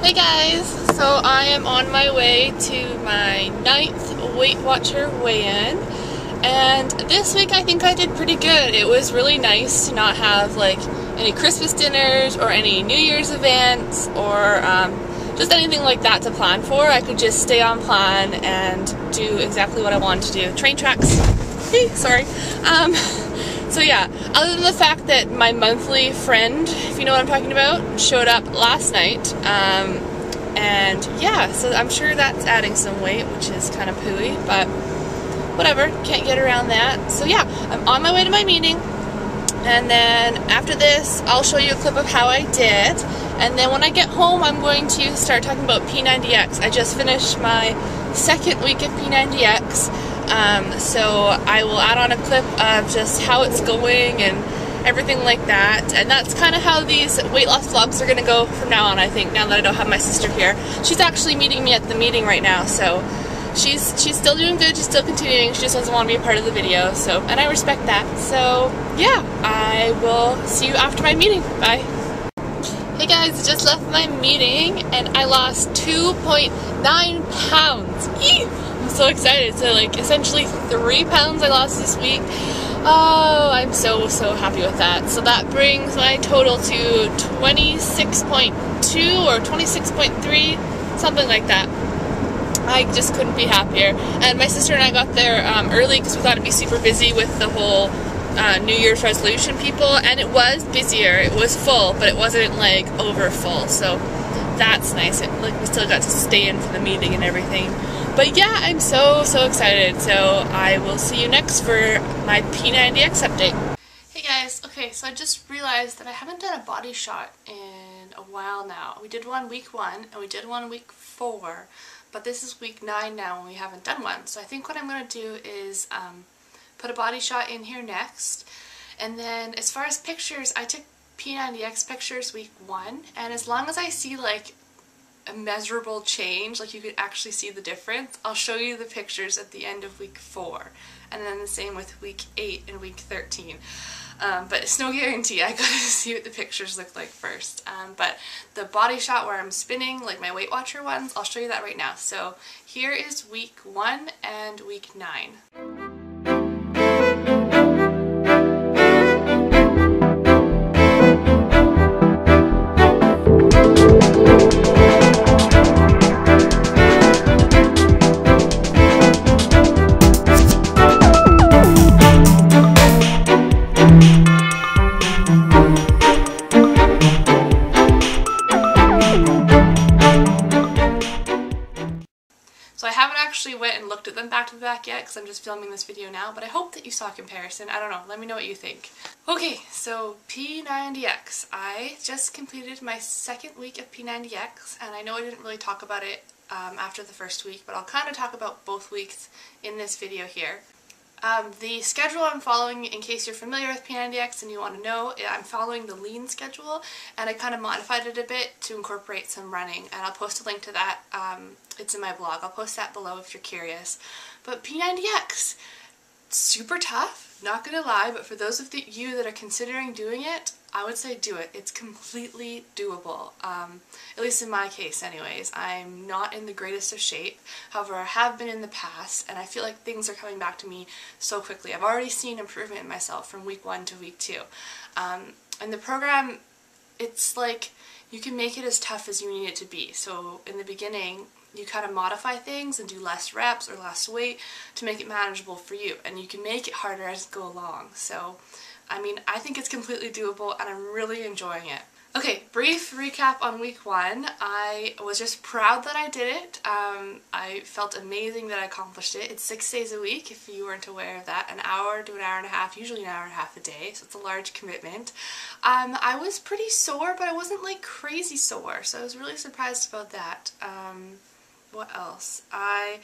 Hey guys, so I am on my way to my 9th Weight Watcher weigh-in, and this week I think I did pretty good. It was really nice to not have like any Christmas dinners or any New Year's events or just anything like that to plan for. I could just stay on plan and do exactly what I wanted to do. Train tracks. Sorry. So yeah, other than the fact that my monthly friend, if you know what I'm talking about, showed up last night, and yeah, so I'm sure that's adding some weight, which is kind of pooey, but whatever, can't get around that. So yeah, I'm on my way to my meeting, and then after this, I'll show you a clip of how I did, and then when I get home, I'm going to start talking about P90X. I just finished my 2nd week of P90X. So I will add on a clip of just how it's going and everything like that, and that's kind of how these weight loss vlogs are going to go from now on, I think, now that I don't have my sister here. She's actually meeting me at the meeting right now, so she's still doing good, she's still continuing, she just doesn't want to be a part of the video, so, and I respect that. So yeah, I will see you after my meeting. Bye. Hey guys, just left my meeting and I lost 2.9 pounds. Eee! I'm so excited. So like essentially 3 pounds I lost this week. Oh, I'm so happy with that. So that brings my total to 26.2 or 26.3, something like that. I just couldn't be happier. And my sister and I got there early because we thought it'd be super busy with the whole New Year's resolution people, and it was busier. It was full, but it wasn't like over full, so that's nice. Like we still got to stay in for the meeting and everything. But yeah, I'm so excited. So I will see you next for my P90X update. Hey guys, okay, so I just realized that I haven't done a body shot in a while now. We did one week 1 and we did one week 4, but this is week 9 now and we haven't done one. So I think what I'm going to do is put a body shot in here next, and then as far as pictures, I took P90X pictures week 1, and as long as I see like a measurable change, like you could actually see the difference, I'll show you the pictures at the end of week 4, and then the same with week 8 and week 13. But it's no guarantee. I gotta see what the pictures look like first. But the body shot where I'm spinning, like my Weight Watcher ones, I'll show you that right now. So here is week 1 and week 9. So I haven't actually went and looked at them back to back yet because I'm just filming this video now, but I hope that you saw a comparison. I don't know, let me know what you think. Okay, so P90X. I just completed my 2nd week of P90X, and I know I didn't really talk about it after the 1st week, but I'll kind of talk about both weeks in this video here. The schedule I'm following, in case you're familiar with P90X and you want to know, I'm following the lean schedule, and I kind of modified it a bit to incorporate some running, and I'll post a link to that. It's in my blog. I'll post that below if you're curious. But P90X, super tough, not gonna lie, but for those of you that are considering doing it, I would say do it. It's completely doable, at least in my case anyways. I'm not in the greatest of shape, however I have been in the past, and I feel like things are coming back to me so quickly. I've already seen improvement in myself from week 1 to week 2. And the program, it's like you can make it as tough as you need it to be. So in the beginning, you kind of modify things and do less reps or less weight to make it manageable for you, and you can make it harder as you go along. So I mean, I think it's completely doable and I'm really enjoying it. Okay, brief recap on week 1. I was just proud that I did it. I felt amazing that I accomplished it. It's 6 days a week, if you weren't aware of that. An hour to an hour and a half, usually an hour and a half a day, so it's a large commitment. I was pretty sore, but I wasn't like crazy sore, so I was really surprised about that. What else? I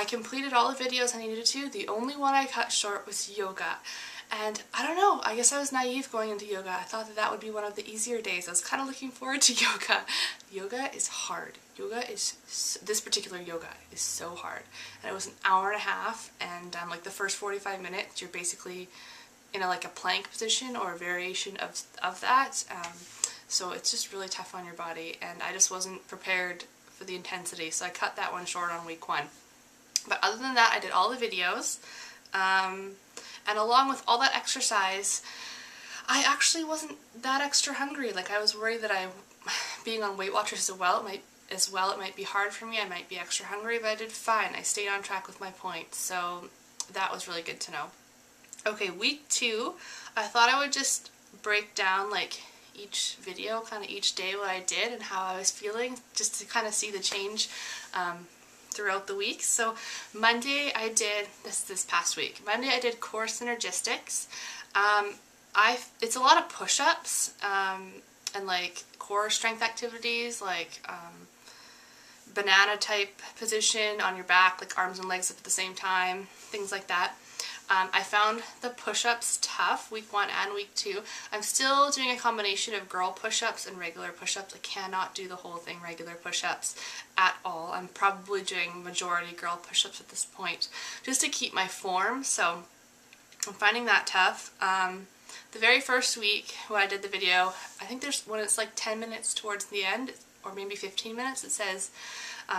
completed all the videos I needed to. The only one I cut short was yoga. And I don't know, I guess I was naive going into yoga. I thought that that would be one of the easier days. I was kind of looking forward to yoga. Yoga is hard. This particular yoga is so hard. And it was an hour and a half, and like the first 45 minutes you're basically in like a plank position or a variation of that. so it's just really tough on your body, and I just wasn't prepared for the intensity, so I cut that one short on week 1. But other than that, I did all the videos, and along with all that exercise, I actually wasn't that extra hungry. Like, I was worried that being on Weight Watchers it might be hard for me. I might be extra hungry, but I did fine. I stayed on track with my points, so that was really good to know. Okay, week 2, I thought I would just break down like each video, kind of each day what I did and how I was feeling, just to kind of see the change throughout the week. So Monday I did, this past week, Monday I did core synergistics. It's a lot of push-ups and like core strength activities, like banana type position on your back, like arms and legs up at the same time, things like that. I found the push-ups tough, week 1 and week 2. I'm still doing a combination of girl push-ups and regular push-ups. I cannot do the whole thing regular push-ups at all. I'm probably doing majority girl push-ups at this point, just to keep my form, so I'm finding that tough. The very first week when I did the video, I think when it's like 10 minutes towards the end, or maybe 15 minutes, it says,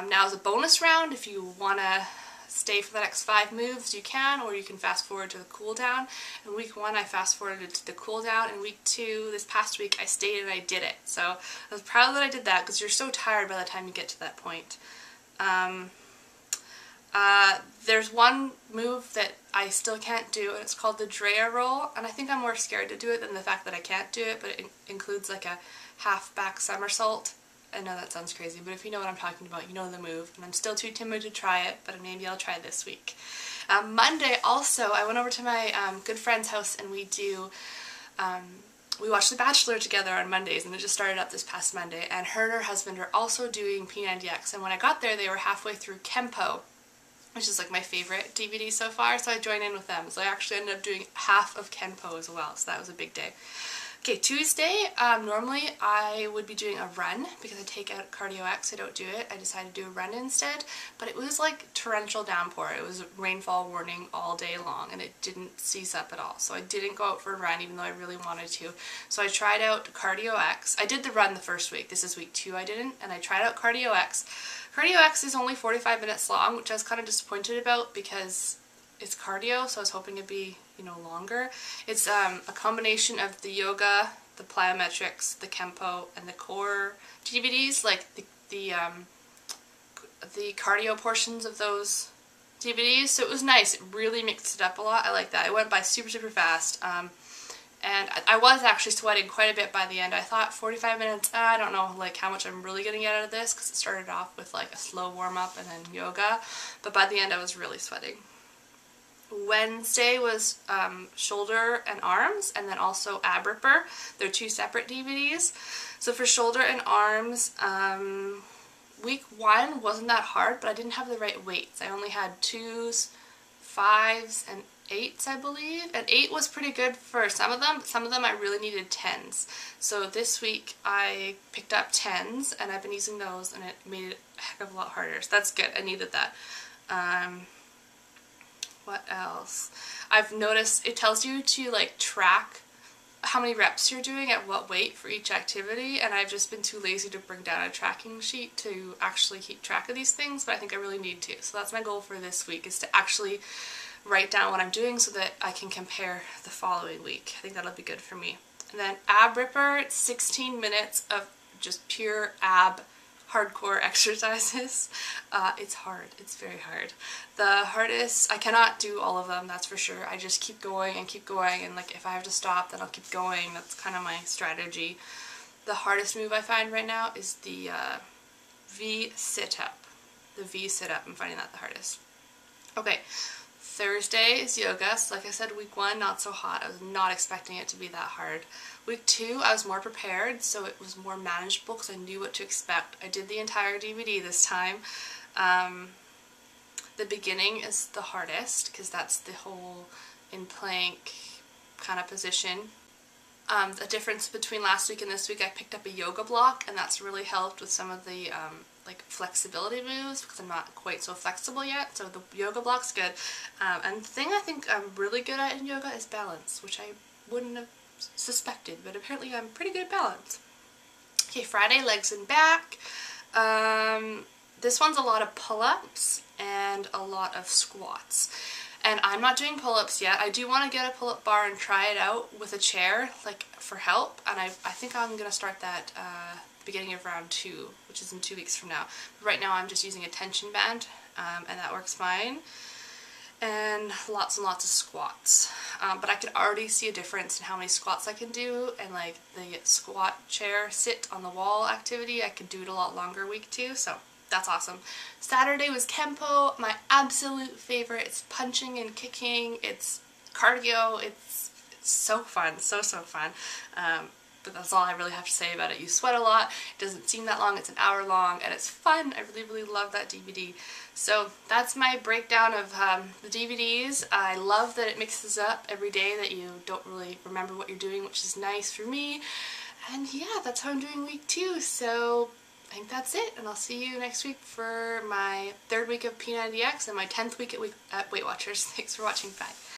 now is a bonus round. If you want to stay for the next 5 moves, you can, or you can fast forward to the cool down. In week 1, I fast forwarded to the cool down. In week 2, this past week, I stayed and I did it. So I was proud that I did that, because you're so tired by the time you get to that point. There's one move that I still can't do, and it's called the Drea roll, and I think I'm more scared to do it than the fact that I can't do it, but it includes like a half back somersault. I know that sounds crazy, but if you know what I'm talking about, you know the move, and I'm still too timid to try it, but maybe I'll try this week. Monday also, I went over to my good friend's house, and we watched The Bachelor together on Mondays, and it just started up this past Monday, and her and her husband are also doing P90X, and when I got there, they were halfway through Kempo, which is like my favorite DVD so far, so I joined in with them. So I actually ended up doing half of Kempo as well, so that was a big day. Okay, Tuesday, normally I would be doing a run because I take out Cardio X. I don't do it. I decided to do a run instead, but it was like torrential downpour. It was rainfall warning all day long, and it didn't cease up at all. So I didn't go out for a run even though I really wanted to. So I tried out Cardio X. I did the run the first week. This is week 2 I didn't, and I tried out Cardio X. Cardio X is only 45 minutes long, which I was kind of disappointed about because it's cardio, so I was hoping it'd be, you know, longer. It's a combination of the yoga, the plyometrics, the Kempo, and the core DVDs, like the cardio portions of those DVDs. So it was nice. It really mixed it up a lot. I like that. It went by super, super fast. And I was actually sweating quite a bit by the end. I thought 45 minutes, I don't know like how much I'm really going to get out of this, because it started off with like a slow warm-up and then yoga, but by the end I was really sweating. Wednesday was shoulder and arms, and then also ab ripper. They're 2 separate DVDs. So for shoulder and arms, week 1 wasn't that hard, but I didn't have the right weights. I only had 2s, 5s, and 8s, I believe. And 8 was pretty good for some of them, but some of them I really needed 10s. So this week I picked up 10s, and I've been using those, and it made it a heck of a lot harder. So that's good. I needed that. What else? I've noticed it tells you to like track how many reps you're doing at what weight for each activity, and I've just been too lazy to bring down a tracking sheet to actually keep track of these things, but I think I really need to. So that's my goal for this week, is to actually write down what I'm doing so that I can compare the following week. I think that'll be good for me. And then ab ripper, it's 16 minutes of just pure ab hardcore exercises. It's hard. It's very hard. The hardest, I cannot do all of them, that's for sure. I just keep going, and like if I have to stop, then I'll keep going. That's kind of my strategy. The hardest move I find right now is the V sit-up. The V sit-up, I'm finding that the hardest. Okay, Thursday is yoga. So like I said, week 1, not so hot. I was not expecting it to be that hard. Week 2, I was more prepared, so it was more manageable because I knew what to expect. I did the entire DVD this time. The beginning is the hardest because that's the whole in plank kind of position. The difference between last week and this week, I picked up a yoga block, and that's really helped with some of the like flexibility moves because I'm not quite so flexible yet, so the yoga block's good. And the thing I think I'm really good at in yoga is balance, which I wouldn't have suspected, but apparently I'm pretty good at balance. Okay, Friday, legs and back. This one's a lot of pull-ups and a lot of squats. And I'm not doing pull-ups yet. I do want to get a pull-up bar and try it out with a chair, like for help. And I think I'm going to start that beginning of round 2, which is in 2 weeks from now. But right now I'm just using a tension band, and that works fine. And lots of squats. But I can already see a difference in how many squats I can do, and like the squat chair sit on the wall activity, I can do it a lot longer week 2, so that's awesome. Saturday was Kempo, my absolute favorite. It's punching and kicking, it's cardio, it's so fun, so fun. But that's all I really have to say about it. You sweat a lot, it doesn't seem that long, it's an hour long, and it's fun. I really love that DVD. So that's my breakdown of the DVDs. I love that it mixes up every day, that you don't really remember what you're doing, which is nice for me. And yeah, that's how I'm doing week 2. So I think that's it, and I'll see you next week for my 3rd week of P90X and my 10th week at Weight Watchers. Thanks for watching. Bye.